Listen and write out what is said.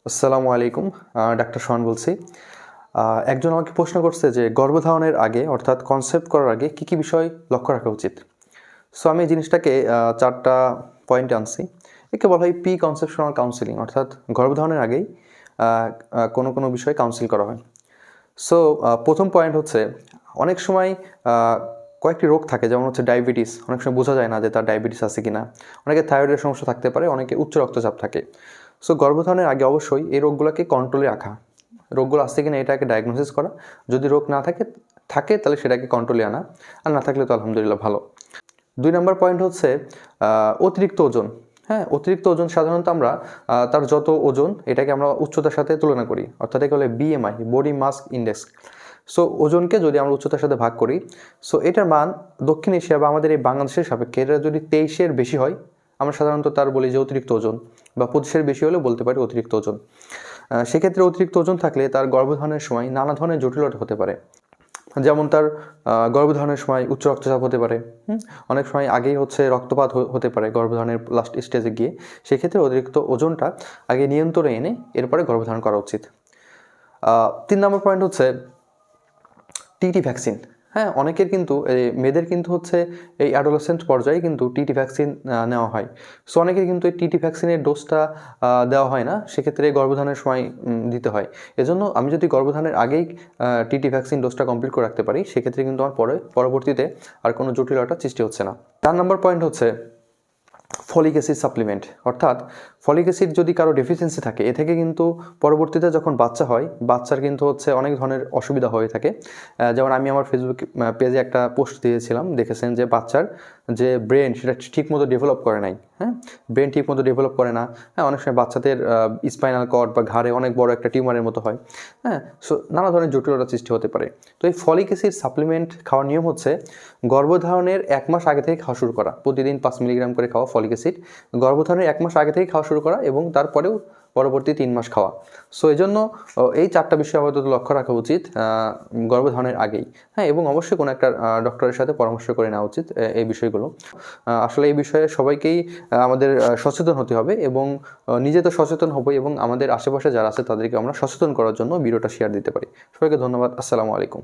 আসসালামু আলাইকুম। ডাক্তার সোহান বলছি। একজন আমাকে প্রশ্ন করছে যে গর্ভধারণের আগে অর্থাৎ কনসেপ্ট করার আগে কী কী বিষয় লক্ষ্য রাখা উচিত। সো আমি এই জিনিসটাকে 4টা পয়েন্টে আনছি। একে বলা হয় প্রি কনসেপশনাল কাউন্সিলিং, অর্থাৎ গর্ভধারণের আগেই কোনো বিষয়ে কাউন্সিল করা হয়। সো প্রথম পয়েন্ট হচ্ছে, অনেক সময় কয়েকটি রোগ থাকে, যেমন হচ্ছে ডায়াবেটিস। অনেক সময় বোঝা যায় না যে তার ডায়াবেটিস আছে কিনা। অনেকে থাইরয়েডের সমস্যা থাকতে পারে, অনেকে উচ্চ রক্তচাপ থাকে। সো গর্ভধারণের আগে অবশ্যই এই রোগগুলোকে কন্ট্রোলে রাখা, রোগগুলো আসছে কিনা এটাকে ডায়াগনোসিস করা। যদি রোগ না থাকে তাহলে সেটাকে কন্ট্রোলে আনা, আর না থাকলে তো আলহামদুলিল্লাহ ভালো। 2 নম্বর পয়েন্ট হচ্ছে অতিরিক্ত ওজন। হ্যাঁ, অতিরিক্ত ওজন সাধারণত আমরা তার যত ওজন এটাকে আমরা উচ্চতার সাথে তুলনা করি, অর্থাৎ একে বলে BMI, body mass index. So ওজনকে যদি আমরা উচ্চতার সাথে ভাগ করি, সো এটার মান দক্ষিণ এশিয়া বা আমাদের এই বাংলাদেশের সাপেক্ষে এটা যদি 23-এর বেশি হয়, আমরা সাধারণত তার বলি যে অতিরিক্ত ওজন, বা 25-এর বেশি হলে বলতে পারি অতিরিক্ত ওজন। সেক্ষেত্রে অতিরিক্ত ওজন থাকলে তার গর্ভধারণের সময় নানা ধরনের জটিলতা হতে পারে। যেমন তার গর্ভধারণের সময় উচ্চ রক্তচাপ হতে পারে, অনেক সময় আগেই হচ্ছে রক্তপাত হতে পারে গর্ভধারণের লাস্ট স্টেজে গিয়ে। সেক্ষেত্রে অতিরিক্ত ওজনটা আগে নিয়ন্ত্রণে এনে এরপরে গর্ভধারণ করা উচিত। 3 নম্বর পয়েন্ট হচ্ছে টিটি ভ্যাকসিন। হ্যাঁ, অনেকের কিন্তু মেয়েদের কিন্তু হচ্ছে এই অ্যাডোলেসেন্ট পর্যায়ে কিন্তু টিটি ভ্যাকসিন নেওয়া হয়। সো অনেকের কিন্তু এই টিটি ভ্যাকসিনের ডোজটা দেওয়া হয় না, সেক্ষেত্রে গর্ভধারণের সময় দিতে হয়। এজন্য আমি যদি গর্ভধারণের আগেই টিটি ভ্যাকসিন ডোজটা কমপ্লিট করে রাখতে পারি, সেক্ষেত্রে কিন্তু আমার পরবর্তীতে আর কোনো জটিলতা সৃষ্টি হচ্ছে না। 4 নম্বর পয়েন্ট হচ্ছে ফলিক অ্যাসিড সাপ্লিমেন্ট। অর্থাৎ ফলিক অ্যাসিড যদি কারো ডেফিসিয়েন্সি থাকে, এ থেকে কিন্তু পরবর্তীতে যখন বাচ্চা হয়, বাচ্চার কিন্তু হচ্ছে অনেক ধরনের অসুবিধা হয়ে থাকে। যেমন আমি আমার ফেসবুক পেজে একটা পোস্ট দিয়েছিলাম, দেখেছেন যে বাচ্চার যে ব্রেন সেটা ঠিকমতো ডেভেলপ করে নাই। হ্যাঁ, ব্রেন ঠিকমতো ডেভেলপ করে না। হ্যাঁ, অনেক সময় বাচ্চাদের স্পাইনাল কর্ড বা ঘাড়ে অনেক বড় একটা টিউমারের মতো হয়। হ্যাঁ, সো নানা ধরনের জটিলতা সৃষ্টি হতে পারে। তো এই ফলিক অ্যাসিড সাপ্লিমেন্ট খাওয়ার নিয়ম হচ্ছে গর্ভধারণের 1 মাস আগে থেকে খাওয়া শুরু করা, প্রতিদিন 5 মিলিগ্রাম করে খাওয়া ফলিক অ্যাসিড। গর্ভধারণের 1 মাস আগে থেকে খাওয়া শুরু করা এবং তারপরেও পরবর্তী 3 মাস খাওয়া। সো এই জন্য এই 4টা বিষয় আপাতত লক্ষ্য রাখা উচিত গর্ভধারণের আগেই। হ্যাঁ, এবং অবশ্যই কোনো একটা ডক্টরের সাথে পরামর্শ করে নেওয়া উচিত এই বিষয়গুলো। আসলে এই বিষয়ে সবাইকেই আমাদের সচেতন হতে হবে, এবং নিজে তো সচেতন হবই, এবং আমাদের আশেপাশে যারা আছে তাদেরকে আমরা সচেতন করার জন্য ভিডিওটা শেয়ার দিতে পারি। সবাইকে ধন্যবাদ। আসসালামু আলাইকুম।